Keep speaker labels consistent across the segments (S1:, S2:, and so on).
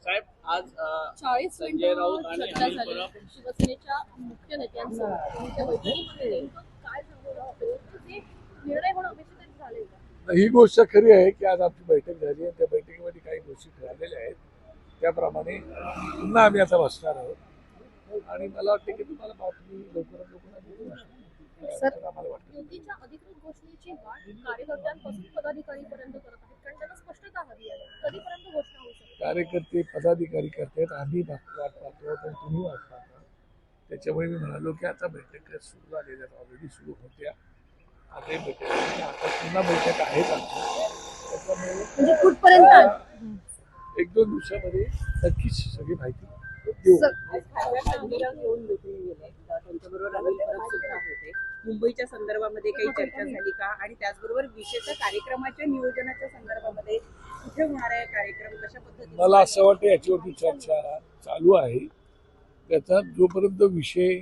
S1: काय आज
S2: 40
S1: संजय राऊत आणि
S2: चर्चा
S1: अनिल
S2: झाली
S1: परब
S2: शिवसेनेच्या मुख्य नेत्यांसह त्या बैठकीमध्ये नेमकं काय झालं जे निर्णय होणं अपेक्षित झाले का?
S3: ही गोष्ट खरी आहे की आज आमची बैठक झाली आहे. त्या बैठकीमध्ये काही गोष्टी ठरलेल्या आहेत. त्याप्रमाणे पुन्हा आम्ही आता बसणार आहोत आणि मला वाटतं की तुम्हाला बातमी लवकरात लवकर आम्हाला वाटतं.
S2: युतीच्या अधिकृत घोषणेची वाट कार्यकर्त्यांपासून पदाधिकारीपर्यंत करत आहेत कारण त्यांना स्पष्टता हवी आहे. कधीपर्यंत घोषणा होऊ शकते?
S3: कार्यकर्ते पदाधिकारी करतात, आम्ही वाट पाहतो पण तुम्ही वाट पाहता. त्याच्यामुळे मी म्हणालो की आता बैठक सुरू झालेल्या ऑलरेडी सुरू होत्या. आता आता पुन्हा बैठक आहेत आमच्या. त्याच्यामुळे
S2: म्हणजे कुठपर्यंत
S3: एक दोन दिवसामध्ये नक्कीच सगळी माहिती देऊ.
S4: मुंबईच्या संदर्भामध्ये काही चर्चा झाली का आणि त्याचबरोबर विशेष कार्यक्रमाच्या नियोजनाच्या संदर्भामध्ये कुठे होणार आहे कार्यक्रम, कशा पद्धतीने?
S3: मला असं वाटतं याच्यावरती चर्चा चालू आहे. त्याचा जोपर्यंत विषय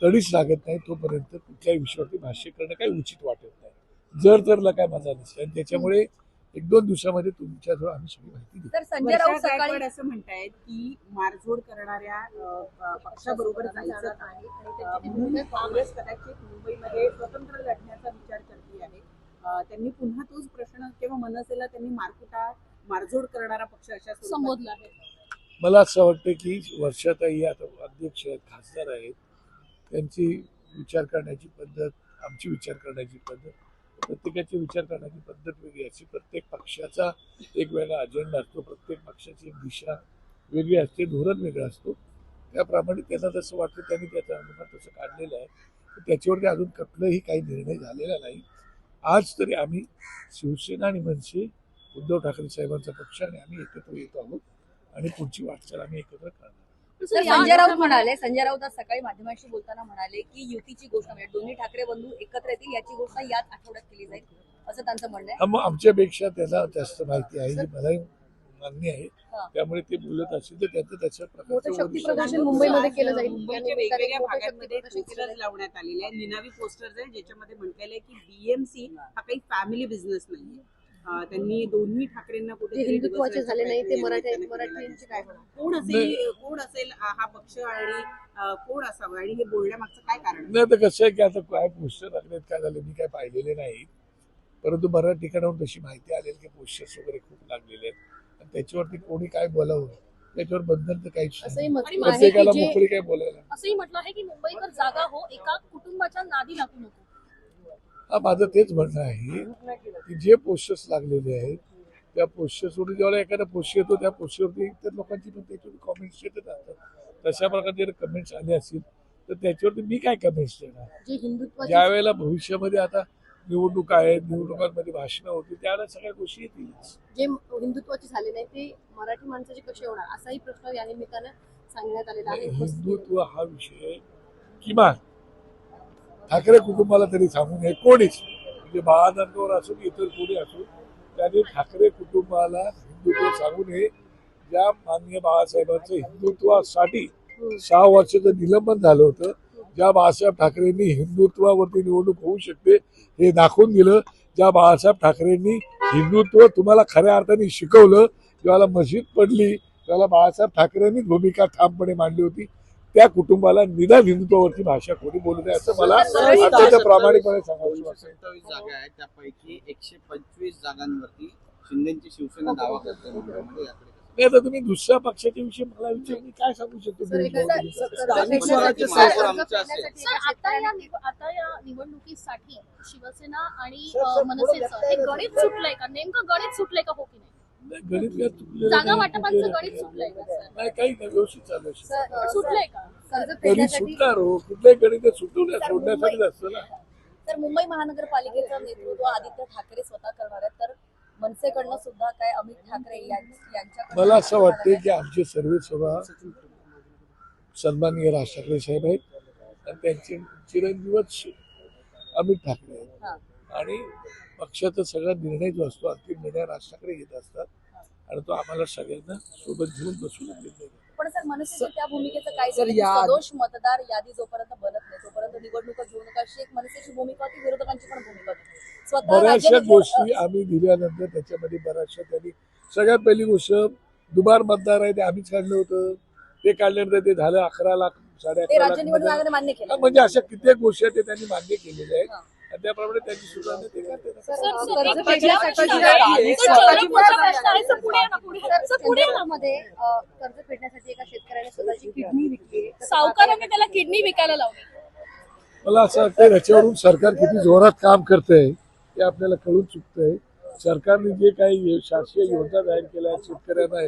S3: तडीच लागत नाही तोपर्यंत कुठल्याही विषयावरती भाष्य करणं काही उचित वाटत नाही. जर तरला काय माझा नसतं आणि त्याच्यामुळे एक दोन दिवसामध्ये तुमच्याजवळ आम्ही सगळी माहिती देऊ.
S4: तर संजय राऊत सकाळी असं म्हणतायत की मारझोड करणाऱ्या पक्षाबरोबर जायचं आहे आणि म्हणून काँग्रेस कदाचित मुंबईमध्ये स्वतंत्र लढण्याचा विचार करते आहे. त्यांनी पुन्हा तोच प्रश्न किंवा मनसेला त्यांनी मारझोड करणारा पक्ष अशा
S2: संबोधला आहे.
S3: मला असं वाटतं की वर्षाताई आता अध्यक्ष आहेत, खासदार आहेत, त्यांची विचार करण्याची पद्धत, आमची विचार करण्याची पद्धत, प्रत्येकाची विचार करण्याची पद्धत वेगळी असते. प्रत्येक पक्षाचा एक वेगळा अजेंडा असतो, प्रत्येक पक्षाची एक दिशा वेगळी असते, धोरण वेगळं असतो. त्याप्रमाणे त्यांना जसं वाटतं त्यांनी त्याचा अनुभव तसं काढलेलं आहे. त्याच्यावरती अजून कुठलाही काही निर्णय झालेला नाही. आज तरी आम्ही शिवसेना आणि मनसे, उद्धव ठाकरे साहेबांचा पक्ष आणि आम्ही एकत्र येत आहोत आणि पुढची वाटचाल आम्ही एकत्र करणार.
S5: संजय राऊत आज सकाळी माध्यमांशी बोलताना म्हणाले की युतीची घोषणा म्हणजे दोन्ही ठाकरे बंधू एकत्र येतील याची घोषणा याच आठवड्यात केली जाईल असं त्यांचं म्हणणं आहे.
S3: मग आमच्यापेक्षा त्यांना जास्त माहिती आहे, ही मलाही मान्य आहे. त्यामुळे ते बोलत असेल तर त्यांचं त्याच्या
S2: मोठं शक्ती प्रदर्शन मुंबईमध्ये केलं जाईल.
S4: मुंबईच्या वेगवेगळ्या भागांमध्ये पोस्टर्स लावण्यात आलेले आहेत. निनावी पोस्टर्स आहे ज्याच्यामध्ये म्हटलेलं आहे की बीएमसी हा काही फॅमिली बिझनेस नाहीये. त्यांनी दोन्ही ठाकरेंना कुठे
S2: हिंदुत्वाचे झाले नाही ते मराठ्यांचे काय होणार?
S4: कोण असेल हा पक्ष आणि कोण असावं आणि हे बोलण्यामागचं काय कारण?
S3: नाही तर कसं आहे की आता काय पोस्टर लागलेत, काय झाले मी काय पाहिलेले नाही. परंतु बऱ्याच ठिकाणाहून तशी माहिती आलेली की पोस्टर्स वगैरे खूप लागलेले आहेत आणि त्याच्यावरती कोणी काय बोलावं त्याच्यावर बंधन तर काहीच नाही. प्रत्येकाला मोकळी काय बोलायला.
S2: असंही म्हटलं आहे की मुंबईकर जागा हो, एका कुटुंबाच्या नादी लागू नको.
S3: हा माझं तेच म्हणणं आहे की जे पोस्टर्स लागलेले आहेत त्या पोस्टर्सवरती जेव्हा एखादा पोस्ट येतो त्या पोस्टरवरती इतर लोकांची पण त्याच्यावर कमेंट्स येतच असतात. तशा प्रकारचे जर कमेंट्स आले असतील तर त्याच्यावरती मी काय कमेंट्स देणार. ज्या वेळेला भविष्यामध्ये आता निवडणुका आहेत, निवडणुकांमध्ये भाषणं होती त्यावेळेला सगळ्या गोष्टी येतील.
S2: जे हिंदुत्वाचे झाले नाही ते मराठी माणसाचे कसे होणार असाही प्रश्न या निमित्तानं सांगण्यात आलेला आहे.
S3: हिंदुत्व हा विषय किमान ठाकरे कुटुंबाला तरी सांगू नये कोणीच, म्हणजे बाळानंदवर असो की इतर कोणी असो, त्याने ठाकरे कुटुंबाला हिंदुत्व सांगू नये. ज्या माननीय बाळासाहेबांचं हिंदुत्वासाठी 6 वर्षाचं निलंबन झालं होतं, ज्या बाळासाहेब ठाकरेंनी हिंदुत्वावरती निवडणूक होऊ शकते हे दाखवून दिलं, ज्या बाळासाहेब ठाकरेंनी हिंदुत्व तुम्हाला खऱ्या अर्थाने शिकवलं, ज्याला मस्जिद पडली त्याला बाळासाहेब ठाकरेंनीच भूमिका ठामपणे मांडली होती, त्या कुटुंबाला निदान हिंदुत्वावरती भाषा कोणी बोलू नये असं मला अत्यंत प्रामाणिकपणे सांगायचं वाटतं.
S1: 27 जागा आहेत त्यापैकी 125 जागांवरती शिंदेची शिवसेना दावा करते.
S3: नाही तर तुम्ही दुसऱ्या पक्षाच्या विषयी मला विचार मी काय सांगू शकतो.
S2: आता या निवडणुकीसाठी शिवसेना आणि मनसेचं हे गणित सुटलंय का? नेमकं गणित सुटलंय का हो की नाही?
S3: गणित
S2: जागा वाटपांचं गणित सुटलंय का?
S3: नाही काही नाही, व्यवस्थित चालू आहे.
S2: सुटलंय का?
S3: गणित सुटणार हो, कुठल्याही गणित सोडण्यासाठी असतं ना.
S5: तर मुंबई महानगरपालिकेचं नेतृत्व आदित्य ठाकरे स्वतः करणार आहेत तर मनसेकडनं सुद्धा काय अमित ठाकरे यांच्याकडे.
S3: मला असं वाटतं की आमचे सर्व सभा सन्माननीय राज ठाकरे साहेब आहेत आणि त्यांचे चिरंजीवच अमित ठाकरे आहेत आणि पक्षाचा सगळा निर्णय जो असतो अंतिम निर्णय राज ठाकरे घेत असतात आणि तो आम्हाला सगळ्यांना सोबत घेऊन बसून निर्णय.
S5: पण सर मनसेच्या त्या भूमिकेचं काय सदोष मतदार यादी जोपर्यंत बनत नाही तोपर्यंत निवडणुका घेऊ नका अशी एक मनसेची भूमिका होती, विरोधकांची पण भूमिका होती. स्वतः
S3: बऱ्याचशा गोष्टी आम्ही दिल्यानंतर त्याच्यामध्ये बऱ्याचशा त्यांनी सगळ्यात पहिली गोष्ट दुबार मतदार आहे ते आम्हीच काढलं होतं. ते काढल्यानंतर ते झालं 11 लाख,
S5: ते
S3: 11.5
S5: राज्य निवडणूक
S3: लाख.
S5: आयोगाने मान्य केलं.
S3: म्हणजे अशा कित्येक गोष्टी आहेत ते त्यांनी मान्य केलेल्या आहेत आणि त्याप्रमाणे त्यांची सुधारणा ते करतात.
S5: कर्ज फेडण्यासाठी मध्ये कर्ज फेडण्यासाठी एका शेतकऱ्याने स्वतःची किडनी विकली.
S2: सावकारांनी त्याला किडनी विकायला लावली.
S3: मला असं वाटतं त्याच्यावरून सरकार किती जोरात काम करतंय ते आपल्याला कळून चुकतंय. सरकारने जे काही शासकीय योजना जाहीर केल्या शेतकऱ्यांना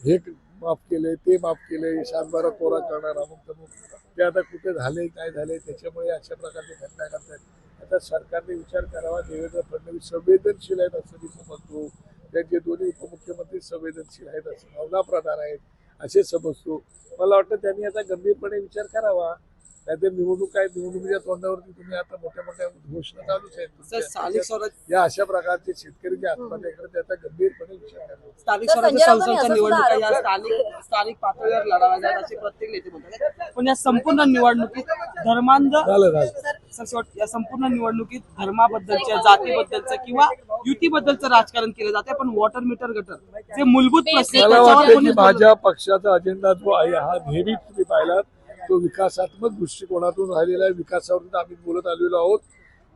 S3: हे माफ केले, ते माफ केले, 7-12 कोरा करणार अमुक तमुक, ते आता कुठे झाले काय झाले त्याच्यामुळे अशा प्रकारचे घटना करतायत. आता सरकारने विचार करावा. देवेंद्र फडणवीस संवेदनशील आहेत असं मी समजतो. त्यांचे दोन्ही उपमुख्यमंत्री संवेदनशील आहेत असं, भावनाप्रधान आहेत असे समजतो. मला वाटतं त्यांनी आता गंभीरपणे विचार करावा. नाहीतर निवडणूक आहे, निवडणुकीच्या तोंडावरती तुम्ही आता मोठ्या मोठ्या घोषणा चालूच आहेत. या अशा प्रकारचे शेतकरी जे आत्महत्या करतात त्याचा गंभीरपणे विचार करावा.
S4: स्थानिक
S5: तर
S4: स्वराज्य
S5: संजय राऊतांनी
S4: संस्थांच्या
S5: असं
S4: निवडणुका
S5: सुद्धा
S4: या स्थानिक पातळीवर लढाव्या जातात असे प्रत्येक नेते म्हणतात. पण या संपूर्ण निवडणुकीत धर्मांध या संपूर्ण निवडणुकीत धर्माबद्दलच्या, जातीबद्दलचं किंवा युतीबद्दलचं राजकारण केलं जाते. पण वॉटर मीटर गटर जे मूलभूत प्रश्न आहेत,
S3: मला
S4: त्याच्यावर
S3: वाटतं की
S4: कोणीच बोलत
S3: माझ्या पक्षाचा अजेंडा जो आहे हा नेहमीच तुम्ही पाहिलात तो विकासात्मक दृष्टिकोनातून राहिलेला आहे. विकासावरून आम्ही बोलत आलेलो आहोत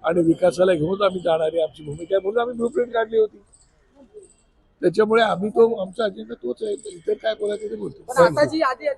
S3: आणि विकासाला घेऊन आम्ही जाणारी आमची भूमिका आहे म्हणून आम्ही ब्लूप्रिंट काढली होती. त्याच्यामुळे आम्ही तो आमचा अजेंडा तोच आहे. इतर काय बोलायचं ते
S4: पण आता
S3: बोलतो.
S4: जी यादी